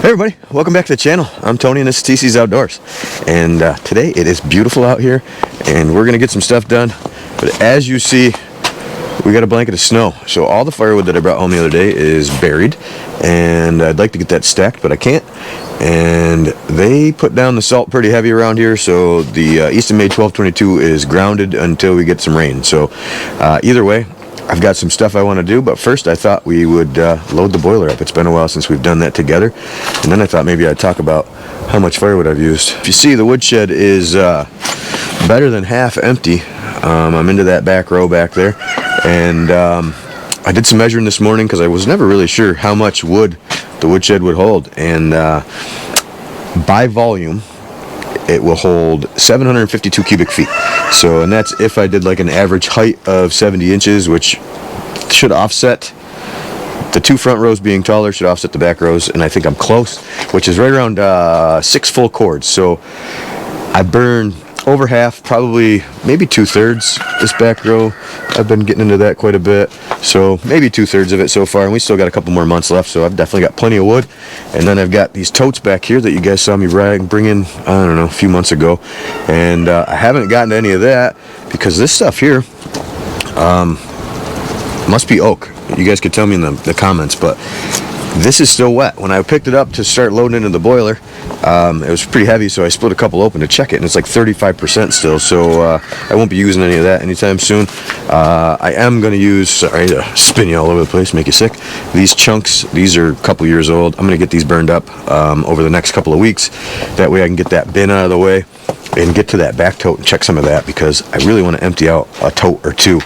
Hey everybody, welcome back to the channel. I'm Tony and this is TC's Outdoors. And today it is beautiful out here and we're going to get some stuff done. But as you see, we got a blanket of snow. So all the firewood that I brought home the other day is buried. And I'd like to get that stacked, but I can't. And they put down the salt pretty heavy around here. So the Easton Made 1222 is grounded until we get some rain. So either way, I've got some stuff I want to do, but first I thought we would load the boiler up. It's been a while since we've done that together. And then I thought maybe I'd talk about how much firewood I've used. If you see, the woodshed is better than half empty. I'm into that back row back there. And I did some measuring this morning because I was never really sure how much wood the woodshed would hold. And by volume, it will hold 752 cubic feet. So, and that's if I did like an average height of 70 inches, which should offset the two front rows being taller, should offset the back rows, and I think I'm close, which is right around 6 full cords. So I burned over half, probably maybe 2/3 this back row. I've been getting into that quite a bit, so maybe 2/3 of it so far, and we still got a couple more months left, so I've definitely got plenty of wood. And then I've got these totes back here that you guys saw me bring in, I don't know, a few months ago, and I haven't gotten to any of that because this stuff here must be oak. You guys could tell me in the comments, but this is still wet. When I picked it up to start loading into the boiler, it was pretty heavy, so I split a couple open to check it, and it's like 35% still, so I won't be using any of that anytime soon. I am going to use, sorry to spin you all over the place, make you sick, these chunks. These are a couple years old. I'm going to get these burned up over the next couple of weeks. That way I can get that bin out of the way and get to that back tote and check some of that, because I really want to empty out a tote or two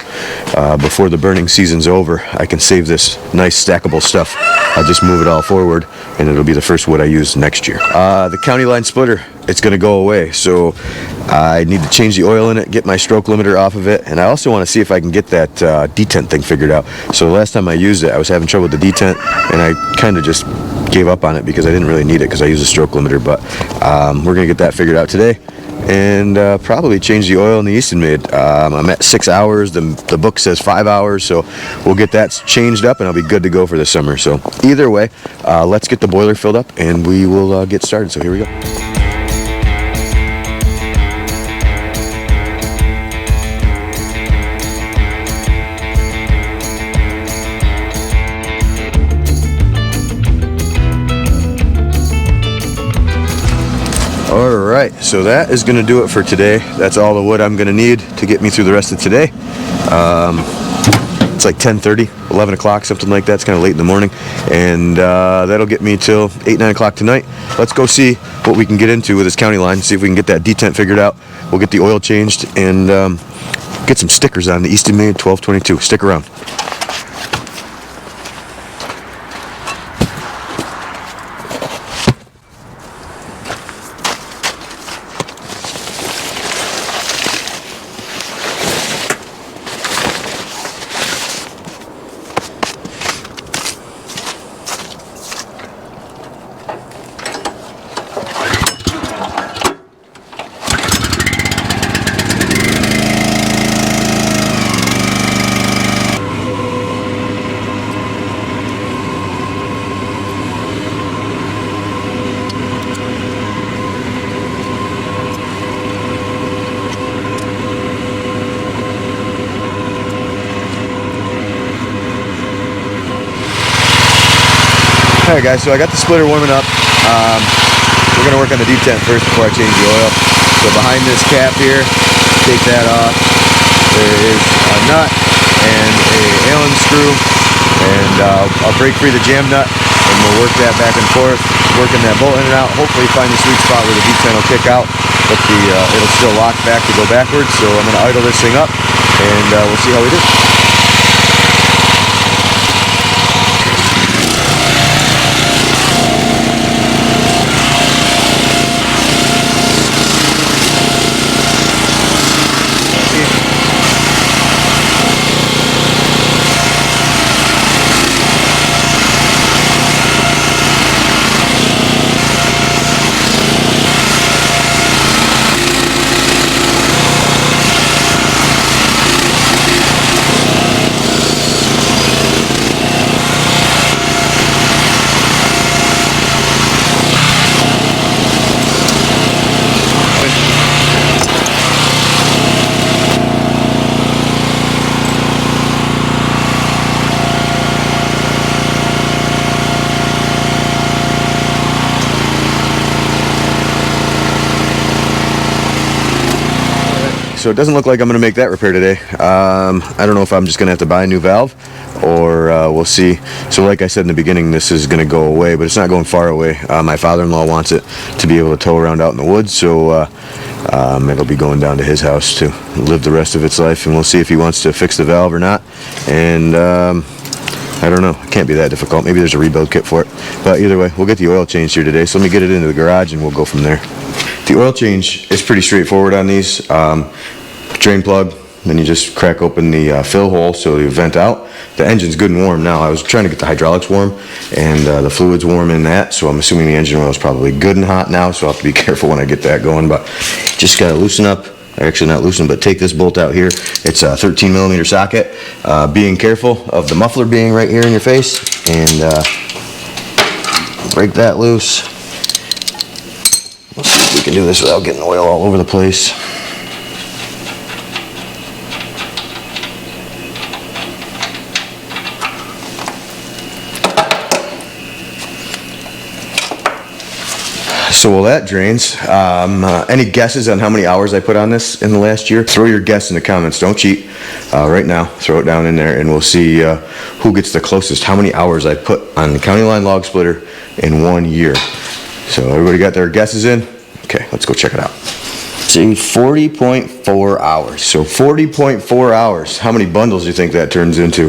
before the burning season's over. I can save this nice stackable stuff. I'll just move it all forward and it'll be the first wood I use next year. The Countyline splitter, it's going to go away, so I need to change the oil in it, get my stroke limiter off of it, and I also want to see if I can get that detent thing figured out. So the last time I used it, I was having trouble with the detent, and I kind of just gave up on it because I didn't really need it because I use a stroke limiter. But we're going to get that figured out today, and probably change the oil in the Easton Made. I'm at 6 hours. The book says 5 hours, so we'll get that changed up and I'll be good to go for the summer. So either way, let's get the boiler filled up and we will get started. So here we go. Alright, so that is going to do it for today. That's all the wood I'm going to need to get me through the rest of today. It's like 10:30, 11 o'clock, something like that. It's kind of late in the morning. And that'll get me till 8, 9 o'clock tonight. Let's go see what we can get into with this Countyline, see if we can get that detent figured out. We'll get the oil changed and get some stickers on the Easton Made 1222. Stick around. Alright guys, so I got the splitter warming up. We're going to work on the detent first before I change the oil. So behind this cap here, take that off. There is a nut and a Allen screw, and I'll break free the jam nut and we'll work that back and forth, working that bolt in and out. Hopefully find the sweet spot where the detent will kick out, but it'll still lock back to go backwards. So I'm going to idle this thing up and we'll see how we do. so it doesn't look like I'm going to make that repair today. I don't know if I'm just going to have to buy a new valve, or we'll see. So like I said in the beginning, this is going to go away, but it's not going far away. My father-in-law wants it to be able to tow around out in the woods, so it'll be going down to his house to live the rest of its life, and we'll see if he wants to fix the valve or not. And I don't know. It can't be that difficult. Maybe there's a rebuild kit for it. But either way, we'll get the oil changed here today. So let me get it into the garage and we'll go from there. The oil change is pretty straightforward on these. Drain plug, then you just crack open the fill hole so you vent out. The engine's good and warm now. I was trying to get the hydraulics warm, and the fluid's warm in that, so I'm assuming the engine oil is probably good and hot now, so I'll have to be careful when I get that going. But just got to loosen up. Actually not loosen, but take this bolt out here. It's a 13 millimeter socket. Being careful of the muffler being right here in your face, and break that loose. Let's see if we can do this without getting oil all over the place. So while that drains, any guesses on how many hours I put on this in the last year? Throw your guess in the comments. Don't cheat. Right now, throw it down in there, and we'll see who gets the closest. How many hours I put on the Countyline log splitter in 1 year. So everybody got their guesses in? Okay, let's go check it out. See, 40.4 hours. So 40.4 hours. How many bundles do you think that turns into?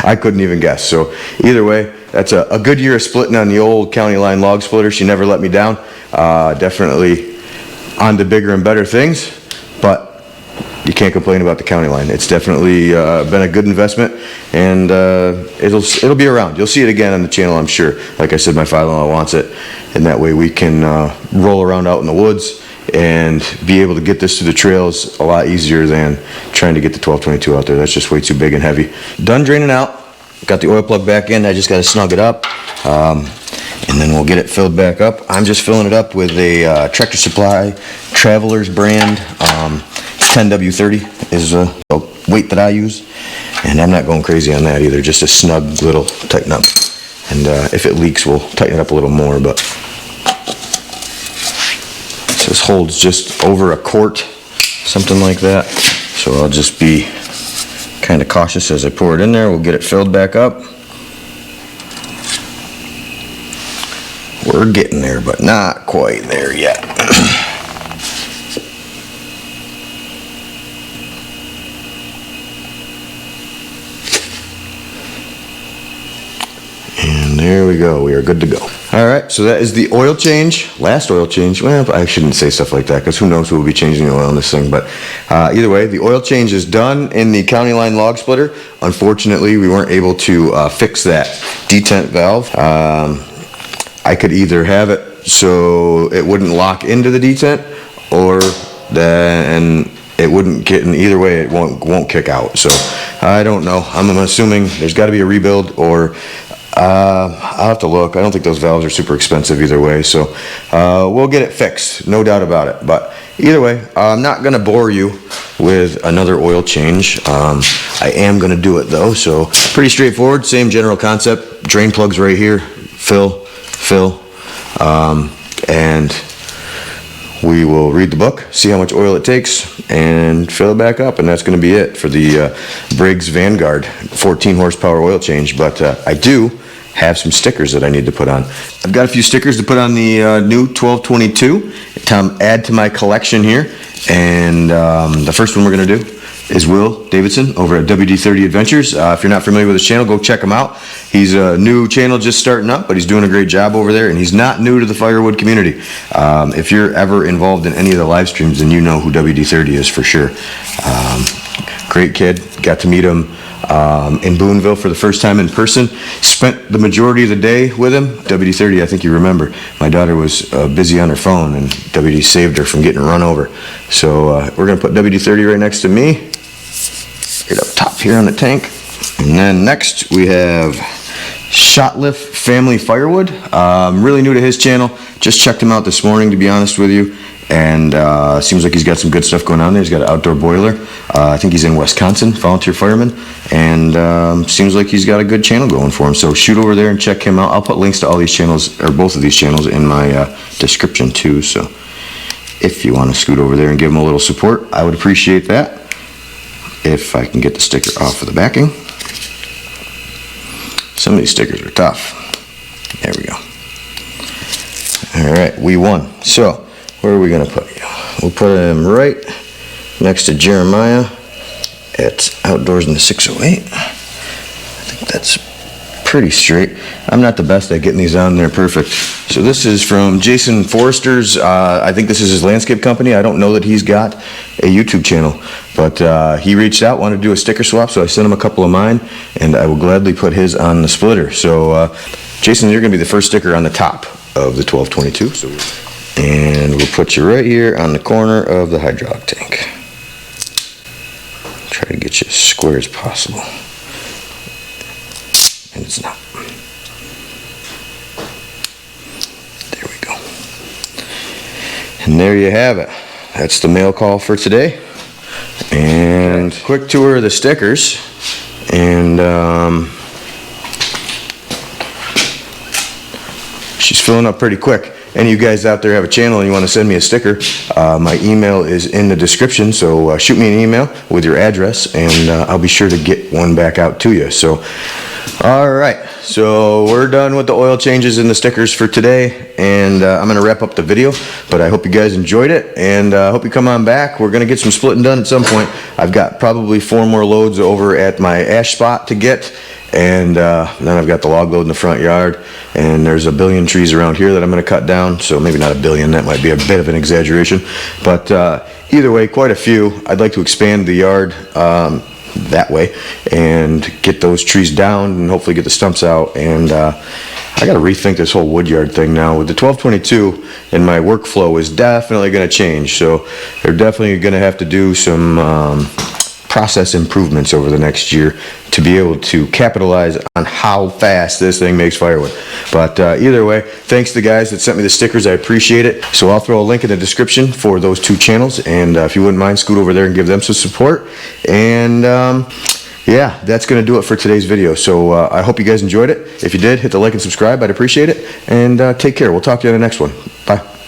I couldn't even guess. So either way, that's a good year of splitting on the old Countyline log splitter. She never let me down. Definitely on to bigger and better things, but you can't complain about the Countyline. It's definitely been a good investment, and it'll be around. You'll see it again on the channel, I'm sure. Like I said, my father-in-law wants it, and that way we can roll around out in the woods and be able to get this to the trails a lot easier than trying to get the 1222 out there. That's just way too big and heavy. Done draining out. Got the oil plug back in. I just got to snug it up, and then we'll get it filled back up. I'm just filling it up with a Tractor Supply Travelers brand. 10W30 is the weight that I use, and I'm not going crazy on that either. Just a snug little tighten up, and if it leaks, we'll tighten it up a little more. But this holds just over a quart, something like that. So I'll just be kind of cautious as I pour it in there. We'll get it filled back up. We're getting there, but not quite there yet. And there we go. We are good to go. All right, so that is the oil change, last oil change. Well, I shouldn't say stuff like that, because who knows who will be changing the oil in this thing. But either way, the oil change is done in the Countyline log splitter. Unfortunately, we weren't able to fix that detent valve. I could either have it so it wouldn't lock into the detent, or then it wouldn't get in. Either way, it won't kick out. So I don't know. I'm assuming there's got to be a rebuild, or I'll have to look. I don't think those valves are super expensive either way, so we'll get it fixed, no doubt about it. But either way, I'm not going to bore you with another oil change. I am going to do it though, so pretty straightforward, same general concept. Drain plugs right here, fill, and we will read the book, see how much oil it takes, and fill it back up, and that's going to be it for the Briggs Vanguard 14 horsepower oil change. But I do have some stickers that I need to put on. I've got a few stickers to put on the new 1222 to add to my collection here, and the first one we're going to do is Will Davidson over at WD30 Adventures. If you're not familiar with his channel, go check him out. He's a new channel just starting up, but he's doing a great job over there, and he's not new to the Firewood community. If you're ever involved in any of the live streams, then you know who WD30 is for sure. Great kid. Got to meet him in Boonville for the first time in person. Spent the majority of the day with him. WD30, I think you remember, my daughter was busy on her phone, and WD saved her from getting run over. So we're going to put WD30 right next to me, right up top here on the tank. And then next we have Sootliff Family Firewood. Really new to his channel. Just checked him out this morning, to be honest with you. And seems like he's got some good stuff going on there. He's got an outdoor boiler. I think he's in Wisconsin, volunteer fireman. And seems like he's got a good channel going for him. So shoot over there and check him out. I'll put links to all these channels, or both of these channels, in my description too. So if you want to scoot over there and give them a little support, I would appreciate that. If I can get the sticker off of the backing. Some of these stickers are tough. There we go. All right, we won. So, where are we going to put you? We'll put him right next to Jeremiah at Outdoors in the 608. I think that's pretty straight. I'm not the best at getting these on there perfect. So this is from Jason Forrester's. I think this is his landscape company. I don't know that he's got a YouTube channel, but he reached out, wanted to do a sticker swap, so I sent him a couple of mine, and I will gladly put his on the splitter. So Jason, you're going to be the first sticker on the top of the 1222. And we'll put you right here on the corner of the hydraulic tank. Try to get you as square as possible. And it's not. There we go. And there you have it. That's the mail call for today. And quick tour of the stickers. And she's filling up pretty quick. Any of you guys out there have a channel and you want to send me a sticker, my email is in the description, so shoot me an email with your address, and I'll be sure to get one back out to you. So, alright, so we're done with the oil changes and the stickers for today, and I'm going to wrap up the video, but I hope you guys enjoyed it, and I hope you come on back. We're going to get some splitting done at some point. I've got probably 4 more loads over at my ash spot to get, and then I've got the log load in the front yard, and there's a billion trees around here that I'm going to cut down. So maybe not a billion, that might be a bit of an exaggeration, but either way, quite a few. I'd like to expand the yard that way and get those trees down and hopefully get the stumps out. And I got to rethink this whole wood yard thing now. With the 1222, and my workflow is definitely going to change, so they're definitely going to have to do some process improvements over the next year to be able to capitalize on how fast this thing makes firewood. But either way, thanks to the guys that sent me the stickers. I appreciate it. So I'll throw a link in the description for those 2 channels, and if you wouldn't mind, scoot over there and give them some support. And yeah, that's going to do it for today's video. So I hope you guys enjoyed it. If you did, hit the like and subscribe. I'd appreciate it. And take care. We'll talk to you on the next one. Bye.